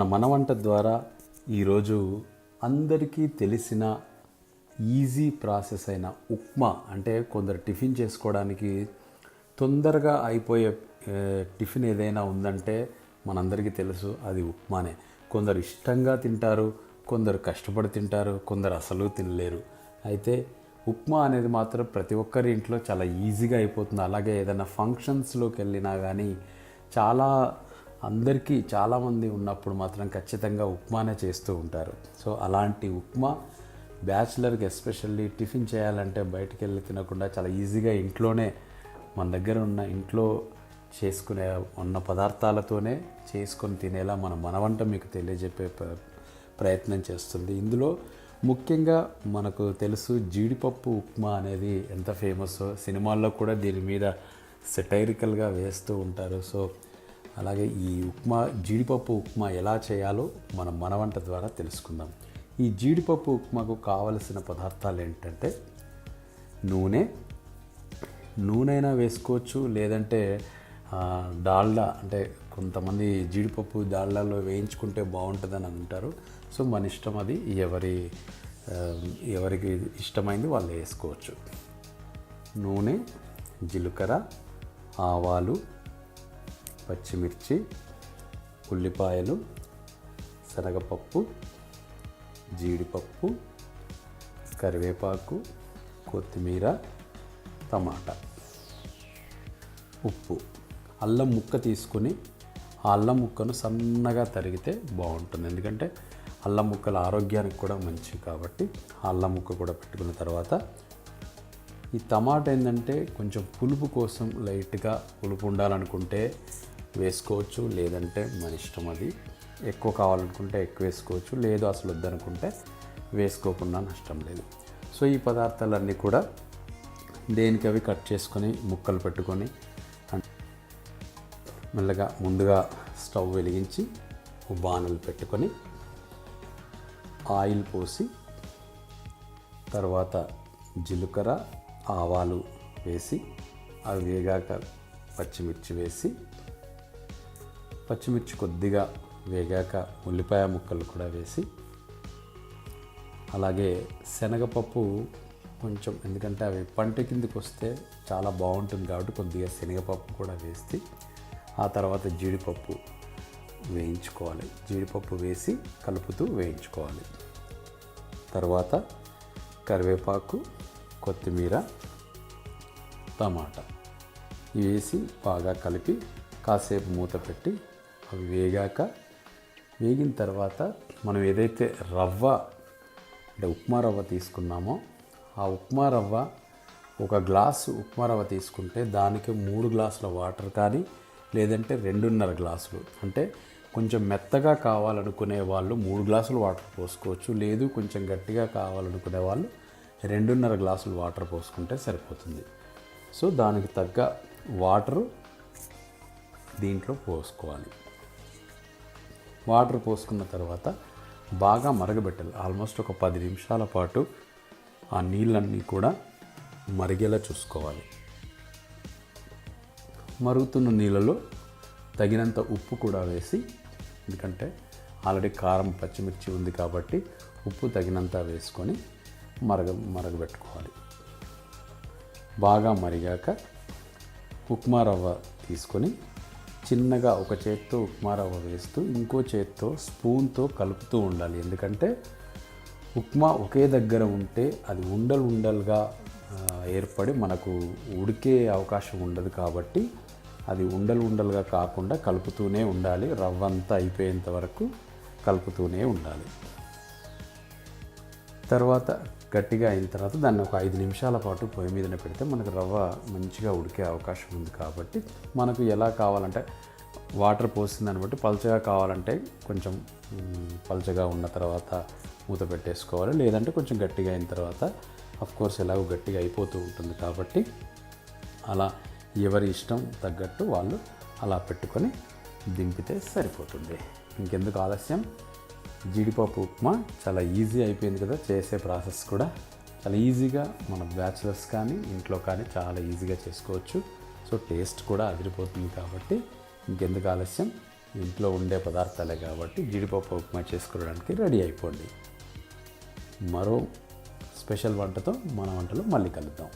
మన వంట ద్వారా ఈరోజు అందరికీ తెలిసిన ఈజీ ప్రాసెస్ అయిన ఉప్మా, అంటే కొందరు టిఫిన్ చేసుకోవడానికి తొందరగా అయిపోయే టిఫిన్ ఏదైనా ఉందంటే మనందరికీ తెలుసు, అది ఉప్మానే. కొందరు ఇష్టంగా తింటారు, కొందరు కష్టపడి తింటారు, కొందరు అసలు తినలేరు. అయితే ఉప్మా అనేది మాత్రం ప్రతి ఒక్కరి ఇంట్లో చాలా ఈజీగా అయిపోతుంది. అలాగే ఏదైనా ఫంక్షన్స్లోకి వెళ్ళినా కానీ అందరికీ చాలామంది ఉన్నప్పుడు మాత్రం ఖచ్చితంగా ఉప్మానే చేస్తూ ఉంటారు. సో అలాంటి ఉప్మా బ్యాచిలర్కి ఎస్పెషల్లీ టిఫిన్ చేయాలంటే బయటికి వెళ్ళి తినకుండా చాలా ఈజీగా ఇంట్లోనే మన దగ్గర ఇంట్లో ఉన్న పదార్థాలతోనే చేసుకొని తినేలా మన వంట మీకు తెలియజెప్పే ప్రయత్నం చేస్తుంది. ఇందులో ముఖ్యంగా మనకు తెలుసు, జీడిపప్పు ఉప్మా అనేది ఎంత ఫేమస్సో, సినిమాల్లో కూడా దీని మీద సెటైరికల్గా వేస్తూ ఉంటారు. సో అలాగే ఈ జీడిపప్పు ఉప్మా ఎలా చేయాలో మన వంట ద్వారా తెలుసుకుందాం. ఈ జీడిపప్పు ఉప్మాకు కావలసిన పదార్థాలు ఏంటంటే నూనె వేసుకోవచ్చు, లేదంటే డాల్డా, అంటే కొంతమంది జీడిపప్పు డాల్డాలో వేయించుకుంటే బాగుంటుందని అంటారు. సో మన ఇష్టం, అది ఎవరికి ఇష్టమైంది వాళ్ళు వేసుకోవచ్చు. నూనె, జీలకర్ర, ఆవాలు, పచ్చిమిర్చి, ఉల్లిపాయలు, శనగపప్పు, జీడిపప్పు, కరివేపాకు, కొత్తిమీర, టమాటా, ఉప్పు, అల్లం ముక్క తీసుకొని ఆ అల్లం ముక్కను సన్నగా తరిగితే బాగుంటుంది. ఎందుకంటే అల్లం ముక్కలు ఆరోగ్యానికి కూడా మంచివి కాబట్టి ఆ అల్లం ముక్క కూడా పెట్టుకున్న తర్వాత, ఈ టమాటా ఏంటంటే కొంచెం పులుపు కోసం లైట్గా పులుపు ఉండాలనుకుంటే వేసుకోవచ్చు, లేదంటే మన ఇష్టం, అది ఎక్కువ కావాలనుకుంటే ఎక్కువ వేసుకోవచ్చు, లేదు అసలు వద్దనుకుంటే వేసుకోకుండా నష్టం లేదు. సో ఈ పదార్థాలన్నీ కూడా దేనికి అవి కట్ చేసుకొని ముక్కలు పెట్టుకొని మెల్లగా ముందుగా స్టవ్ వెలిగించి బాణలు పెట్టుకొని ఆయిల్ పోసి, తర్వాత జీలకర్ర, ఆవాలు వేసి అవి వేగాక పచ్చిమిర్చి వేసి, పచ్చిమిర్చి కొద్దిగా వేగాక ఉల్లిపాయ ముక్కలు కూడా వేసి, అలాగే శనగపప్పు కొంచెం, ఎందుకంటే అవి పంట కిందకి వస్తే చాలా బాగుంటుంది కాబట్టి కొద్దిగా శనగపప్పు కూడా వేసి, ఆ తర్వాత జీడిపప్పు వేయించుకోవాలి. జీడిపప్పు వేసి కలుపుతూ వేయించుకోవాలి. తర్వాత కరివేపాకు, కొత్తిమీర, టమాటా వేసి బాగా కలిపి కాసేపు మూత పెట్టి అవి వేగిన తర్వాత మనం ఏదైతే అంటే ఉప్మా రవ్వ తీసుకున్నామో ఆ ఉప్మా రవ్వ, ఒక గ్లాసు ఉప్మా రవ్వ తీసుకుంటే దానికి 3 గ్లాసుల వాటర్ కానీ, లేదంటే 2.5 గ్లాసులు, అంటే కొంచెం మెత్తగా కావాలనుకునే వాళ్ళు 3 గ్లాసులు వాటర్ పోసుకోవచ్చు, లేదు కొంచెం గట్టిగా కావాలనుకునే వాళ్ళు 2.5 గ్లాసులు వాటర్ పోసుకుంటే సరిపోతుంది. సో దానికి తగ్గ వాటరు దీంట్లో పోసుకోవాలి. వాటర్ పోసుకున్న తర్వాత బాగా మరగబెట్టాలి. ఆల్మోస్ట్ ఒక 10 నిమిషాల పాటు ఆ నీళ్ళన్నీ కూడా మరిగేలా చూసుకోవాలి. మరుగుతున్న నీళ్ళలో తగినంత ఉప్పు కూడా వేసి, ఎందుకంటే ఆల్రెడీ కారం, పచ్చిమిర్చి ఉంది కాబట్టి ఉప్పు తగినంత వేసుకొని మరగబెట్టుకోవాలి. బాగా మరిగాక ఉప్మా రవ్వ తీసుకొని చిన్నగా ఒక చేత్తో ఉప్మా రవ్వ వేస్తూ ఇంకో చేత్తో స్పూన్తో కలుపుతూ ఉండాలి. ఎందుకంటే ఉప్మా ఒకే దగ్గర ఉంటే అది ఉండలుగా ఏర్పడి మనకు ఉడికే అవకాశం ఉండదు కాబట్టి అది ఉండలుగా కాకుండా కలుపుతూనే ఉండాలి. రవ్వ అంతా అయిపోయేంత వరకు కలుపుతూనే ఉండాలి. తర్వాత గట్టిగా అయిన తర్వాత దాన్ని ఒక 5 నిమిషాల పాటు పొయ్యి మీదనే పెడితే మనకు రవ్వ మంచిగా ఉడికే అవకాశం ఉంది. కాబట్టి మనకు ఎలా కావాలంటే వాటర్ పోసిన దాన్ని బట్టి పల్చగా కావాలంటే కొంచెం పల్చగా ఉన్న తర్వాత మూత పెట్టేసుకోవాలి, లేదంటే కొంచెం గట్టిగా అయిన తర్వాత, అఫ్కోర్స్ ఎలాగో గట్టిగా అయిపోతూ ఉంటుంది కాబట్టి అలా ఎవరి ఇష్టం తగ్గట్టు వాళ్ళు అలా పెట్టుకొని దింపితే సరిపోతుంది. ఇంకెందుకు ఆలస్యం, జీడిపప్పు ఉప్మా చాలా ఈజీ అయిపోయింది కదా. చేసే ప్రాసెస్ కూడా చాలా ఈజీగా మన బ్యాచిలర్స్ కానీ ఇంట్లో కానీ చాలా ఈజీగా చేసుకోవచ్చు. సో టేస్ట్ కూడా అదిరిపోతుంది కాబట్టి ఇంకెందుకు ఆలస్యం, ఇంట్లో ఉండే పదార్థాలే కాబట్టి జీడిపప్పు ఉప్మా చేసుకోవడానికి రెడీ అయిపోండి. మరో స్పెషల్ వంటతో మన వంటలో మళ్ళీ కలుద్దాం.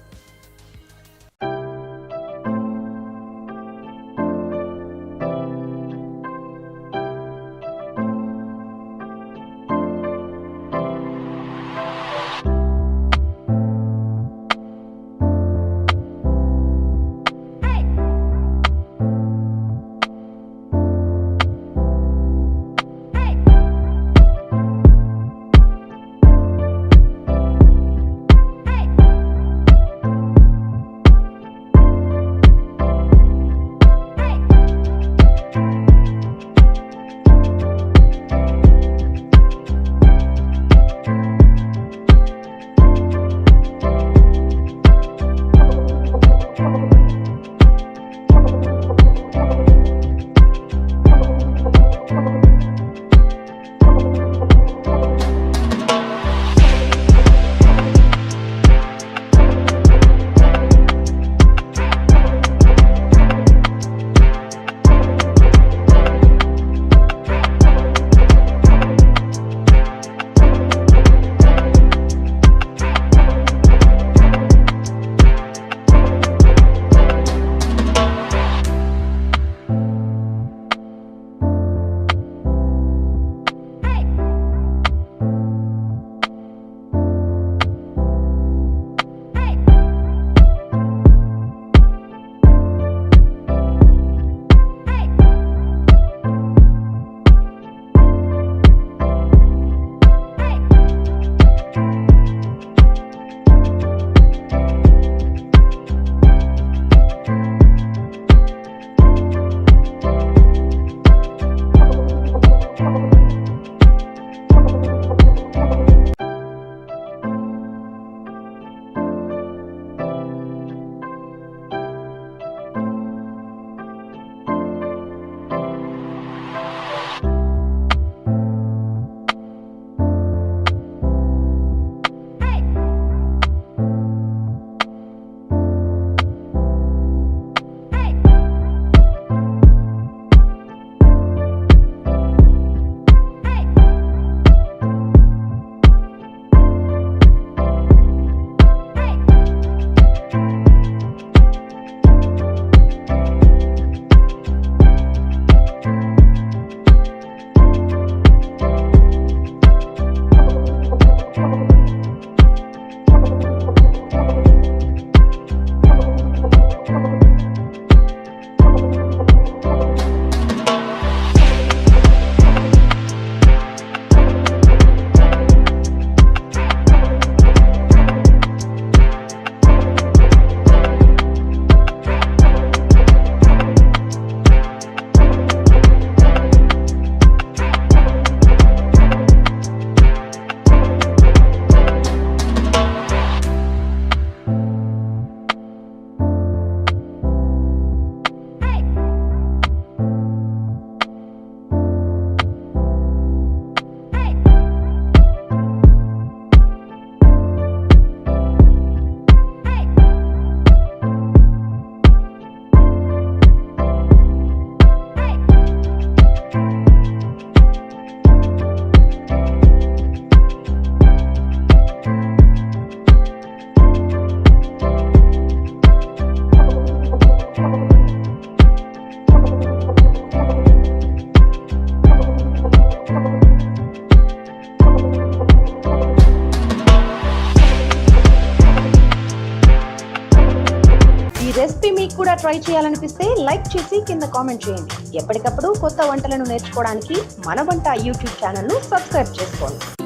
రెసిపీ మీకు కూడా ట్రై చేయాలనిపిస్తే లైక్ చేసి కింద కామెంట్ చేయండి. ఎప్పటికప్పుడు కొత్త వంటలను నేర్చుకోవడానికి మన వంట యూట్యూబ్ ఛానల్ను సబ్స్క్రైబ్ చేసుకోండి.